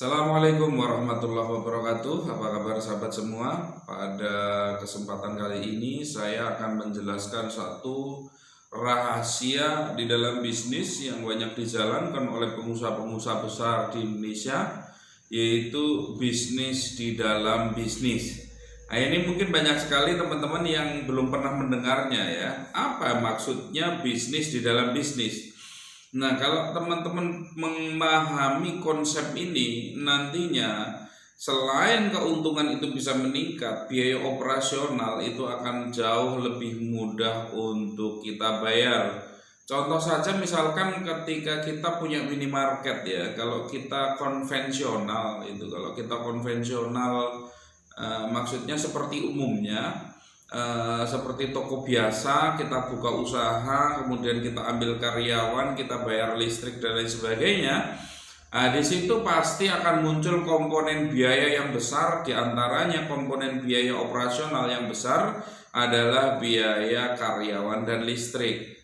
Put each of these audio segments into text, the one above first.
Assalamualaikum warahmatullahi wabarakatuh. Apa kabar sahabat semua? Pada kesempatan kali ini saya akan menjelaskan satu rahasia di dalam bisnis yang banyak dijalankan oleh pengusaha-pengusaha besar di Indonesia, yaitu bisnis di dalam bisnis. Nah, ini mungkin banyak sekali teman-teman yang belum pernah mendengarnya ya. Apa maksudnya bisnis di dalam bisnis? Nah, kalau teman-teman memahami konsep ini, nantinya selain keuntungan itu bisa meningkat, biaya operasional itu akan jauh lebih mudah untuk kita bayar. Contoh saja misalkan ketika kita punya minimarket ya, kalau kita konvensional maksudnya seperti umumnya. Seperti toko biasa, kita buka usaha, kemudian kita ambil karyawan, kita bayar listrik dan lain sebagainya. Di situ pasti akan muncul komponen biaya yang besar, diantaranya komponen biaya operasional yang besar adalah biaya karyawan dan listrik.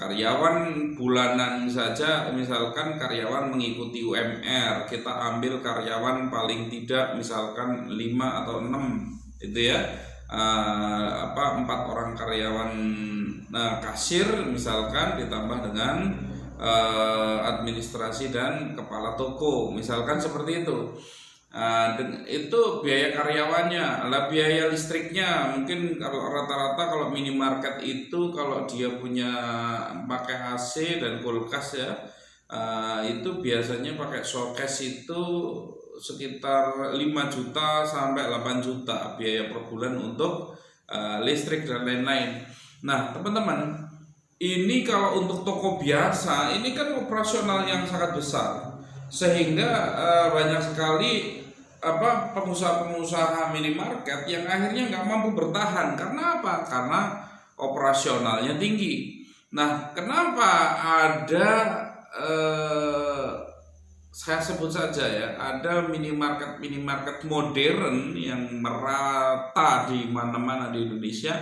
Karyawan bulanan saja, misalkan karyawan mengikuti UMR, kita ambil karyawan paling tidak misalkan 5 atau 6 itu ya. 4 orang karyawan kasir misalkan ditambah dengan administrasi dan kepala toko misalkan seperti itu. Dan itu biaya karyawannya. Lah biaya listriknya mungkin kalau rata-rata kalau minimarket itu kalau dia punya pakai AC dan kulkas ya, itu biasanya pakai showcase itu sekitar 5 juta sampai 8 juta biaya per bulan untuk listrik dan lain-lain. Nah, teman-teman, ini kalau untuk toko biasa, ini kan operasional yang sangat besar, sehingga banyak sekali pengusaha-pengusaha minimarket yang akhirnya nggak mampu bertahan. Karena apa? Karena operasionalnya tinggi. Nah, kenapa ada saya sebut saja ya, ada minimarket modern yang merata di mana-mana di Indonesia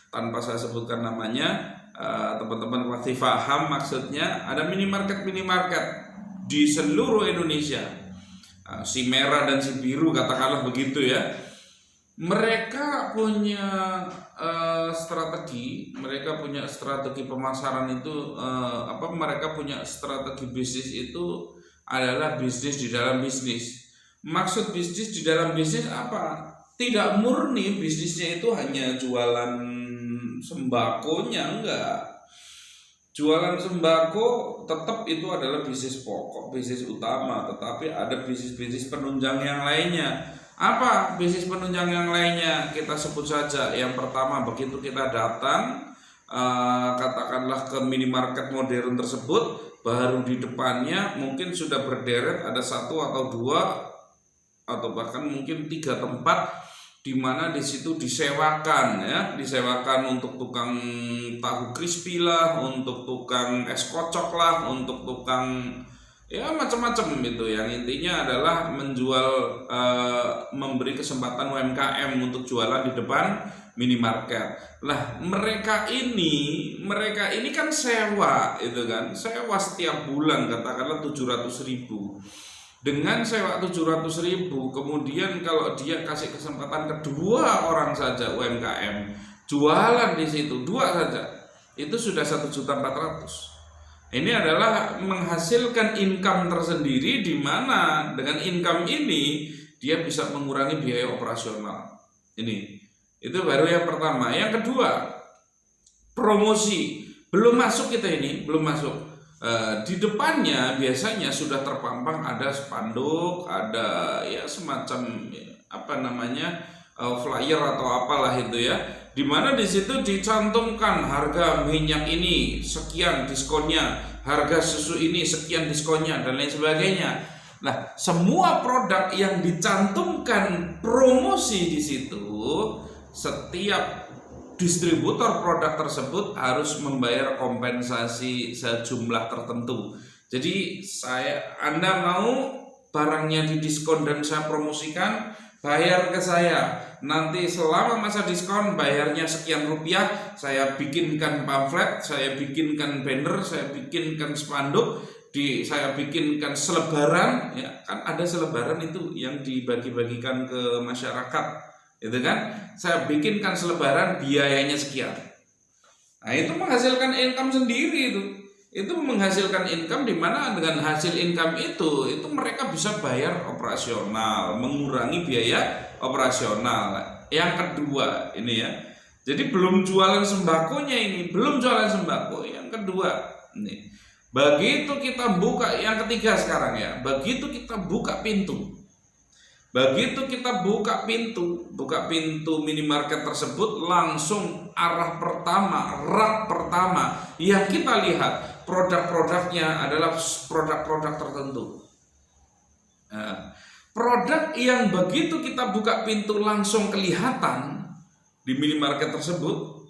tanpa saya sebutkan namanya. Teman-teman pasti paham maksudnya. Ada minimarket di seluruh Indonesia, si merah dan si biru katakanlah begitu ya. Mereka punya strategi pemasaran itu, mereka punya strategi bisnis itu adalah bisnis di dalam bisnis. Maksud bisnis di dalam bisnis apa? Tidak murni bisnisnya itu hanya jualan sembakonya, enggak. Jualan sembako tetap itu adalah bisnis pokok, bisnis utama, tetapi ada bisnis-bisnis penunjang yang lainnya. Apa bisnis penunjang yang lainnya? Kita sebut saja. Yang pertama, begitu kita datang katakanlah ke minimarket modern tersebut, baru di depannya mungkin sudah berderet ada 1 atau 2 atau bahkan mungkin 3 tempat di mana di situ disewakan untuk tukang tahu crispy lah, untuk tukang es kocok lah, untuk tukang ya macam-macam itu. Yang intinya adalah menjual, memberi kesempatan UMKM untuk jualan di depan minimarket. Lah mereka ini kan sewa itu kan, sewa setiap bulan katakanlah 700.000. Dengan sewa 700.000, kemudian kalau dia kasih kesempatan kedua orang saja UMKM jualan di situ 2 saja, itu sudah 1.400.000. Ini adalah menghasilkan income tersendiri, di mana dengan income ini dia bisa mengurangi biaya operasional. Itu baru yang pertama. Yang kedua, promosi. Belum masuk kita ini, belum masuk. Di depannya biasanya sudah terpampang ada spanduk, ada ya semacam flyer atau apalah itu ya, dimana di situ dicantumkan harga minyak ini sekian diskonnya, harga susu ini sekian diskonnya dan lain sebagainya. Nah, semua produk yang dicantumkan promosi di situ, setiap distributor produk tersebut harus membayar kompensasi sejumlah tertentu. Jadi Anda mau barangnya didiskon dan saya promosikan, bayar ke saya. Nanti selama masa diskon bayarnya sekian rupiah, saya bikinkan pamflet, saya bikinkan banner, saya bikinkan spanduk, saya bikinkan selebaran, ya kan ada selebaran itu yang dibagi-bagikan ke masyarakat, itu kan. Saya bikinkan selebaran biayanya sekian. Nah, itu menghasilkan income sendiri itu menghasilkan income di mana dengan hasil income itu mereka bisa bayar operasional, mengurangi biaya operasional. Yang kedua ini ya. Jadi belum jualan sembakonya ini, belum jualan sembako. Yang kedua nih. Begitu kita buka yang ketiga sekarang ya. Begitu kita buka pintu. Begitu kita buka pintu minimarket tersebut, langsung arah pertama, rak pertama yang kita lihat produk-produknya adalah produk-produk tertentu. Nah, produk yang begitu kita buka pintu langsung kelihatan di minimarket tersebut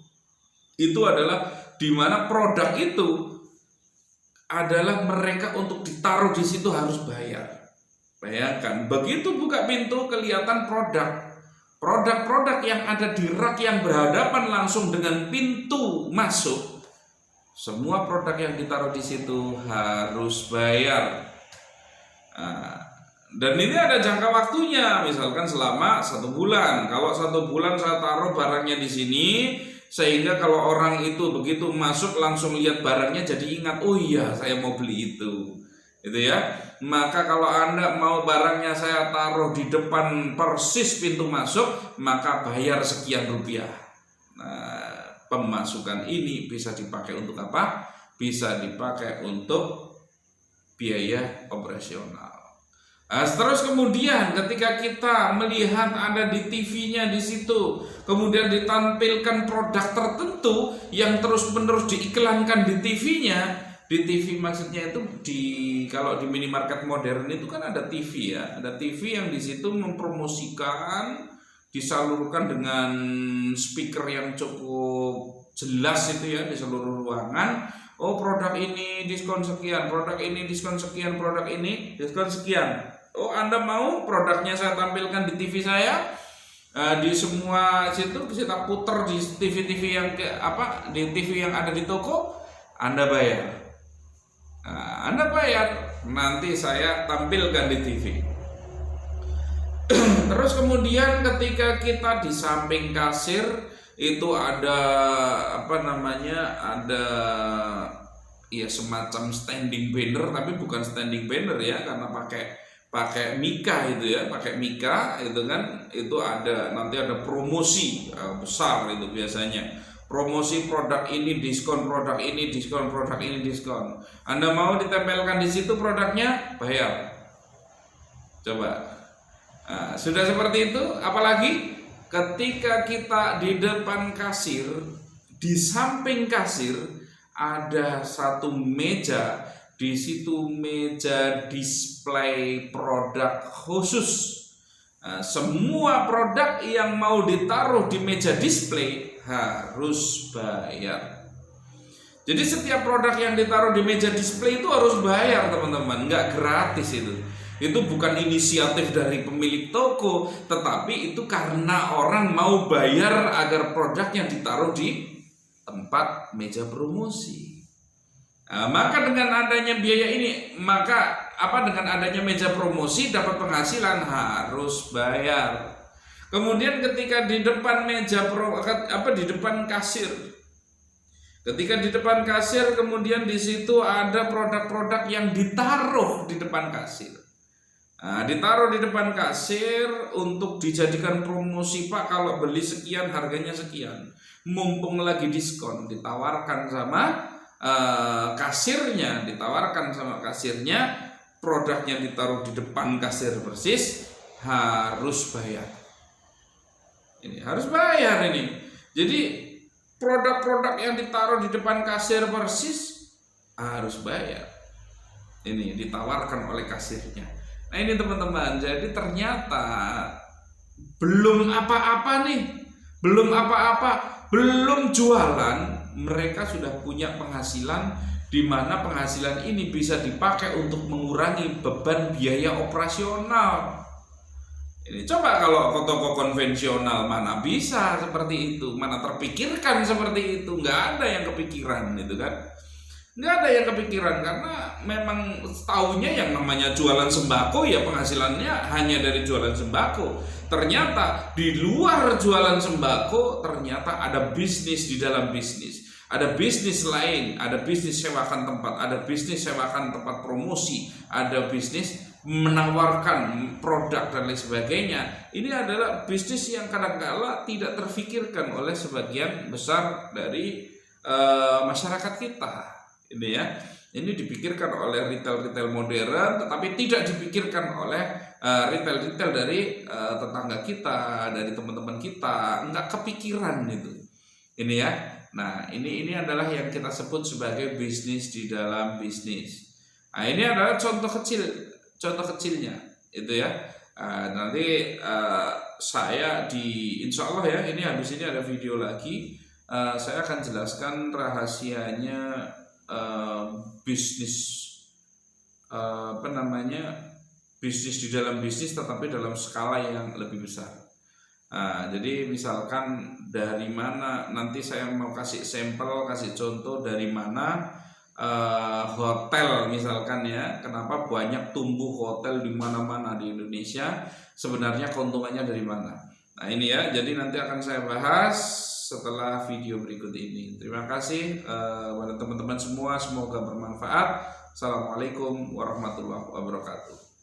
itu adalah di mana produk itu adalah mereka untuk ditaruh di situ harus bayar. Bayangkan, begitu buka pintu kelihatan produk-produk yang ada di rak yang berhadapan langsung dengan pintu masuk. Semua produk yang ditaruh di situ harus bayar. Nah, dan ini ada jangka waktunya, misalkan selama 1 bulan. Kalau 1 bulan saya taruh barangnya di sini, sehingga kalau orang itu begitu masuk langsung lihat barangnya jadi ingat, oh iya saya mau beli itu ya. Maka kalau Anda mau barangnya saya taruh di depan persis pintu masuk, maka bayar sekian rupiah. Nah, pemasukan ini bisa dipakai untuk apa? Bisa dipakai untuk biaya operasional. Nah, terus kemudian ketika kita melihat ada di TV-nya di situ, kemudian ditampilkan produk tertentu yang terus-menerus diiklankan di TV-nya. Di TV maksudnya itu kalau di minimarket modern itu kan ada TV ya, ada TV yang di situ mempromosikan, disalurkan dengan speaker yang cukup jelas itu ya di seluruh ruangan. Oh, produk ini diskon sekian, produk ini diskon sekian, produk ini diskon sekian. Oh, Anda mau produknya saya tampilkan di TV saya, di semua situ kita putar di TV-TV yang di TV yang ada di toko, Anda bayar. Nah, Anda bayar, nanti saya tampilkan di TV. Terus kemudian ketika kita di samping kasir itu ada ada ya semacam standing banner, tapi bukan standing banner ya, karena pakai mika itu ya, pakai mika itu kan, itu ada nanti ada promosi besar itu biasanya. Promosi produk ini diskon, produk ini diskon, produk ini diskon. Anda mau ditempelkan di situ produknya, bayar. Coba. Nah, sudah seperti itu, apalagi ketika kita di depan kasir, di samping kasir ada satu meja, di situ meja display produk khusus. Nah, semua produk yang mau ditaruh di meja display harus bayar. Jadi setiap produk yang ditaruh di meja display itu harus bayar, teman-teman, nggak gratis itu. Itu bukan inisiatif dari pemilik toko, tetapi itu karena orang mau bayar agar produknya ditaruh di tempat meja promosi. Nah, maka dengan adanya biaya ini, dengan adanya meja promosi dapat penghasilan, harus bayar. Kemudian ketika di depan di depan kasir, ketika di depan kasir, kemudian di situ ada produk-produk yang ditaruh di depan kasir. Nah, ditaruh di depan kasir untuk dijadikan promosi, Pak, kalau beli sekian harganya sekian. Mumpung lagi diskon, ditawarkan sama kasirnya, produknya ditaruh di depan kasir persis, harus bayar. Ini harus bayar ini. Jadi produk-produk yang ditaruh di depan kasir persis harus bayar. Ini ditawarkan oleh kasirnya. Nah, ini teman-teman, jadi ternyata belum apa-apa nih, belum jualan, mereka sudah punya penghasilan, di mana penghasilan ini bisa dipakai untuk mengurangi beban biaya operasional. Ini coba kalau toko konvensional mana bisa seperti itu, mana terpikirkan seperti itu, nggak ada yang kepikiran itu kan. Nggak ada yang kepikiran, karena memang tahunya yang namanya jualan sembako ya penghasilannya hanya dari jualan sembako. Ternyata di luar jualan sembako ternyata ada bisnis di dalam bisnis. Ada bisnis lain, ada bisnis sewakan tempat, ada bisnis sewakan tempat promosi, ada bisnis menawarkan produk dan lain sebagainya. Ini adalah bisnis yang kadang-kala tidak terfikirkan oleh sebagian besar dari masyarakat kita. Ini ya, ini dipikirkan oleh retail modern, tetapi tidak dipikirkan oleh retail dari tetangga kita, dari teman-teman kita, nggak kepikiran itu. Ini ya. Nah, ini adalah yang kita sebut sebagai bisnis di dalam bisnis. Nah, ini adalah contoh kecilnya, itu ya. Nanti saya insya Allah ya, ini habis ini ada video lagi. Saya akan jelaskan rahasianya bisnis bisnis di dalam bisnis, tetapi dalam skala yang lebih besar. Jadi misalkan dari mana, nanti saya mau kasih sampel, kasih contoh dari mana hotel misalkan ya, kenapa banyak tumbuh hotel di mana-mana di Indonesia, sebenarnya keuntungannya dari mana. Nah ini ya, jadi nanti akan saya bahas setelah video berikut ini. Terima kasih pada teman-teman semua, semoga bermanfaat. Assalamualaikum warahmatullahi wabarakatuh.